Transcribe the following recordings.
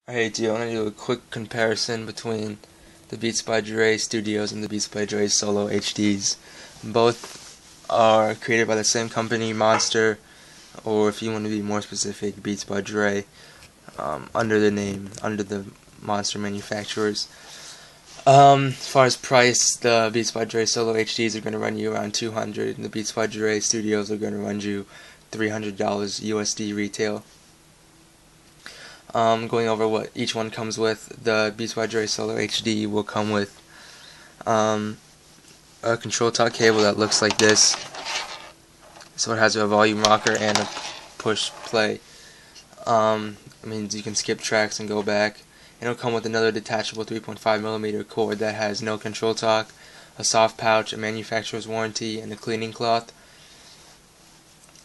Hey, I'm going to do a quick comparison between the Beats by Dre Studios and the Beats by Dre Solo HDs. Both are created by the same company, Monster, or if you want to be more specific, Beats by Dre, under the Monster manufacturers. As far as price, the Beats by Dre Solo HDs are going to run you around $200, and the Beats by Dre Studios are going to run you $300 USD retail. Going over what each one comes with. The Beats by Dre Solo HD will come with a control talk cable that looks like this. So it has a volume rocker and a push play. It means you can skip tracks and go back. And it'll come with another detachable 3.5mm cord that has no control talk, a soft pouch, a manufacturer's warranty, and a cleaning cloth.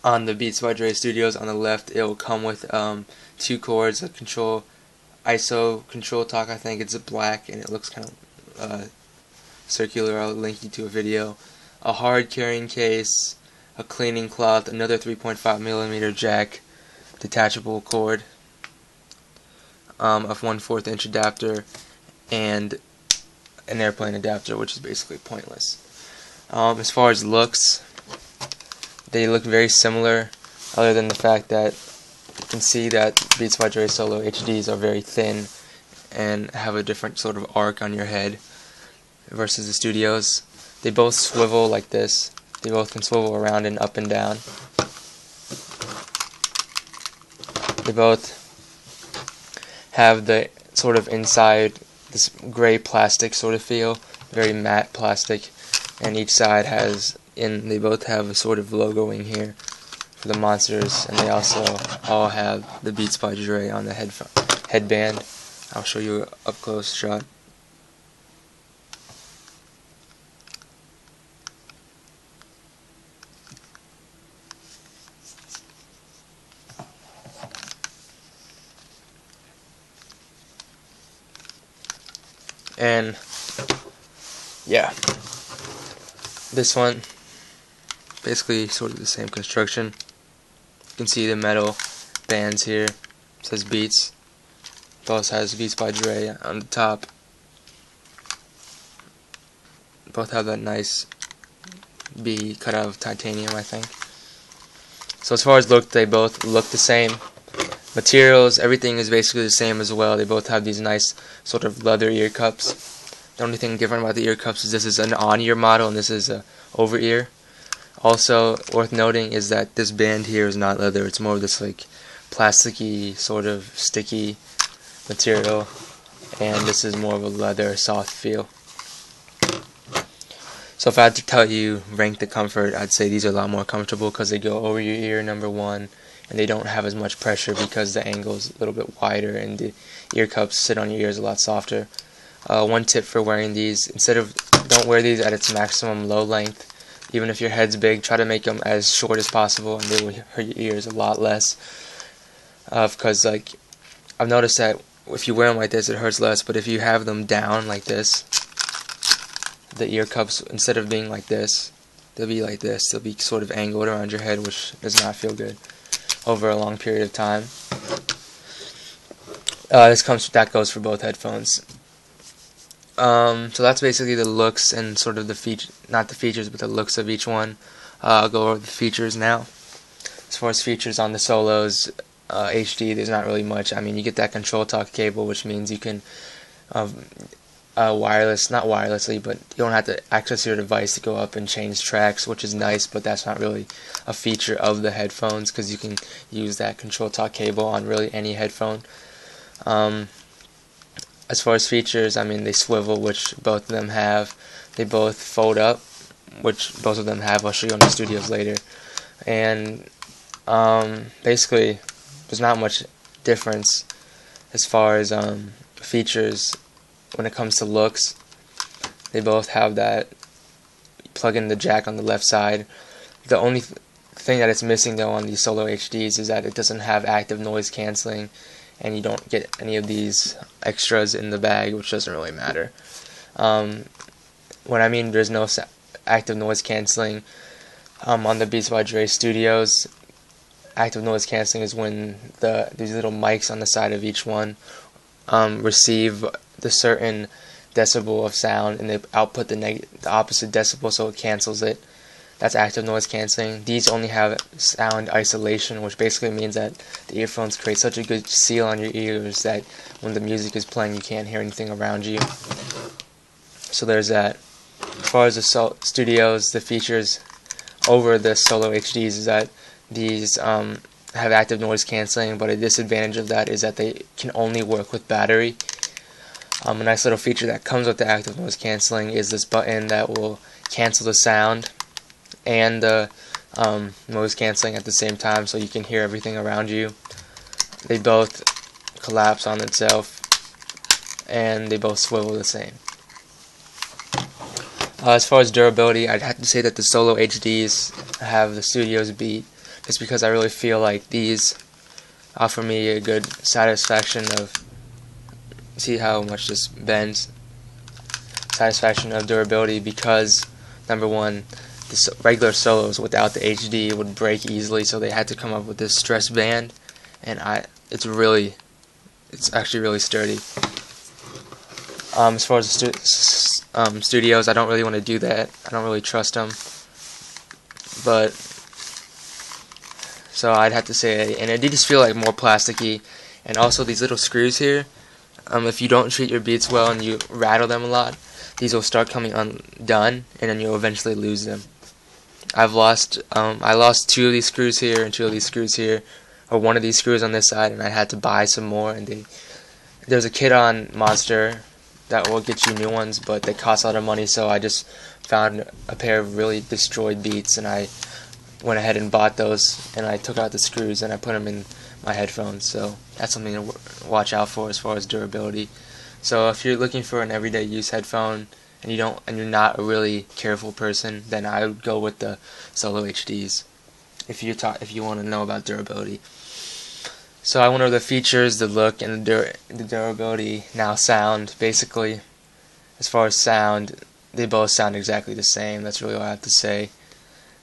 On the Beats by Dre Studios on the left, it will come with two cords, a control ISO control talk. I think it's black and it looks kind of circular. I'll link you to a video. A hard carrying case, a cleaning cloth, another 3.5mm jack, detachable cord, a 1/4 inch adapter, and an airplane adapter, which is basically pointless. As far as looks, they look very similar, other than the fact that you can see that Beats by Dre Solo HDs are very thin and have a different sort of arc on your head versus the Studios. They both swivel like this. They both can swivel around and up and down. They both have the sort of inside, this gray plastic sort of feel, very matte plastic, and each side has, they both have a sort of logoing here for the monsters, and they also all have the Beats by Dre on the headband. I'll show you an up close shot. And yeah, this one basically sort of the same construction. You can see the metal bands here. It says Beats. It also has Beats by Dre on the top. Both have that nice B cut out of titanium, I think. So as far as look, they both look the same. Materials, everything is basically the same as well. They both have these nice sort of leather ear cups. The only thing different about the ear cups is this is an on-ear model and this is a over-ear. Also worth noting is that this band here is not leather. It's more of this like plasticky sort of sticky material, and this is more of a leather soft feel. So if I had to tell you rank the comfort, I'd say these are a lot more comfortable because they go over your ear, number one, and they don't have as much pressure because the angle is a little bit wider and the ear cups sit on your ears a lot softer. One tip for wearing these: don't wear these at its maximum low length. Even if your head's big, try to make them as short as possible, and they will hurt your ears a lot less. Because like I've noticed that if you wear them like this, it hurts less. But if you have them down like this, the ear cups, instead of being like this, they'll be like this. They'll be sort of angled around your head, which does not feel good over a long period of time. That goes for both headphones. So that's basically the looks and sort of not the features, but the looks of each one. I'll go over the features now. As far as features on the Solos HD, there's not really much. I mean, you get that control talk cable, which means you can not wirelessly, but you don't have to access your device to go up and change tracks, which is nice, but that's not really a feature of the headphones because you can use that control talk cable on really any headphone. As far as features, I mean, they swivel, which both of them have. They both fold up, which both of them have. I'll show you on the Studios later. And basically, there's not much difference as far as features when it comes to looks. They both have that plug in the jack on the left side. The only thing that it's missing though on these Solo HDs is that it doesn't have active noise canceling, and you don't get any of these extras in the bag, which doesn't really matter. When I mean there's no active noise canceling, on the Beats by Dre Studios, active noise canceling is when these little mics on the side of each one receive the certain decibel of sound and they output the opposite decibel, so it cancels it. That's active noise canceling. These only have sound isolation, which basically means that the earphones create such a good seal on your ears that when the music is playing you can't hear anything around you. So there's that. As far as the studios, the features over the Solo HDs is that these have active noise canceling, but a disadvantage of that is that they can only work with battery. A nice little feature that comes with the active noise canceling is this button that will cancel the sound and the noise canceling at the same time, so you can hear everything around you. They both collapse on itself and they both swivel the same. As far as durability, I'd have to say that the Solo HDs have the Studios beat, just because I really feel like these offer me a good satisfaction of, see how much this bends, satisfaction of durability, because number one, the regular Solos without the HD would break easily, so they had to come up with this stress band, and it's actually really sturdy. As far as the studios, I don't really want to do that. I don't really trust them. But so I'd have to say, and it did just feel like more plasticky. And also these little screws here, if you don't treat your beats well and you rattle them a lot, these will start coming undone, and then you'll eventually lose them. I lost 2 of these screws here and 2 of these screws here, or 1 of these screws on this side, and I had to buy some more. And there's a kit on Monster that will get you new ones, but they cost a lot of money, so I just found a pair of really destroyed beats and I went ahead and bought those, and I took out the screws and I put them in my headphones. So that's something to watch out for as far as durability. So if you're looking for an everyday use headphone and you're not a really careful person, then I would go with the Solo HDs if you want to know about durability. So I went over the features, the look, and the durability. Now sound, basically, as far as sound, they both sound exactly the same. That's really all I have to say.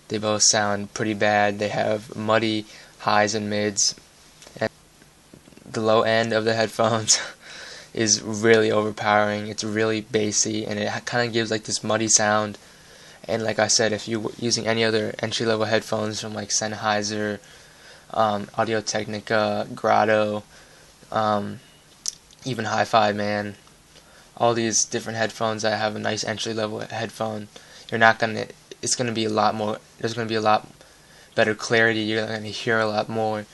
They both sound pretty bad. They have muddy highs and mids, and the low end of the headphones is really overpowering. It's really bassy, and it kind of gives like this muddy sound. And like I said, if you're using any other entry-level headphones from like Sennheiser, Audio-Technica, Grotto, even Hi-Fi Man, all these different headphones that have a nice entry-level headphone, it's gonna be a lot more. There's gonna be a lot better clarity. You're gonna hear a lot more,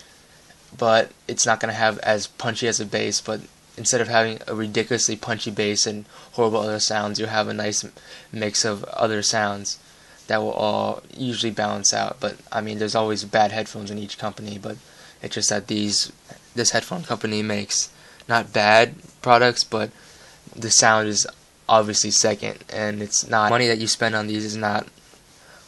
but it's not gonna have as punchy as a bass. But instead of having a ridiculously punchy bass and horrible other sounds, you'll have a nice mix of other sounds that will all usually balance out. But I mean, there's always bad headphones in each company, but it's just that this headphone company makes not bad products, but the sound is obviously second, and it's not, money that you spend on these is not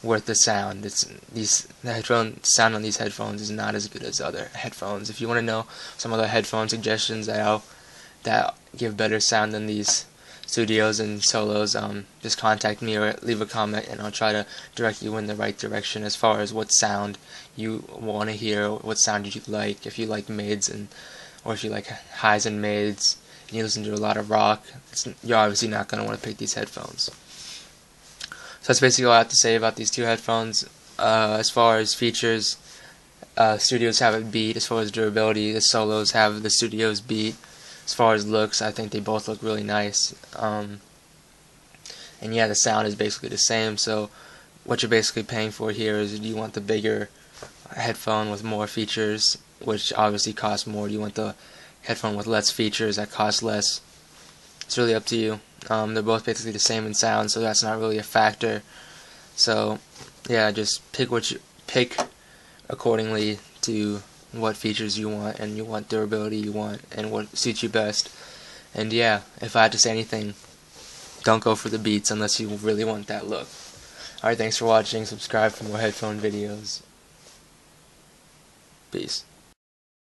worth the sound. The headphone sound on these headphones is not as good as other headphones. If you want to know some other headphone suggestions that give better sound than these Studios and Solos, just contact me or leave a comment, and I'll try to direct you in the right direction as far as what sound you want to hear, what sound you like. If you like mids or if you like highs and mids, and you listen to a lot of rock, you're obviously not going to want to pick these headphones. So that's basically all I have to say about these 2 headphones. As far as features, Studios have it beat. As far as durability, the Solos have the Studios beat. As far as looks, I think they both look really nice. And yeah, the sound is basically the same. So what you're basically paying for here is, do you want the bigger headphone with more features, which obviously costs more? Do you want the headphone with less features that cost less? It's really up to you. They're both basically the same in sound, so that's not really a factor. So yeah, just pick accordingly to what features you want, and you want durability you want, and what suits you best. And yeah, if I had to say anything, don't go for the beats unless you really want that look. Alright, thanks for watching. Subscribe for more headphone videos. Peace.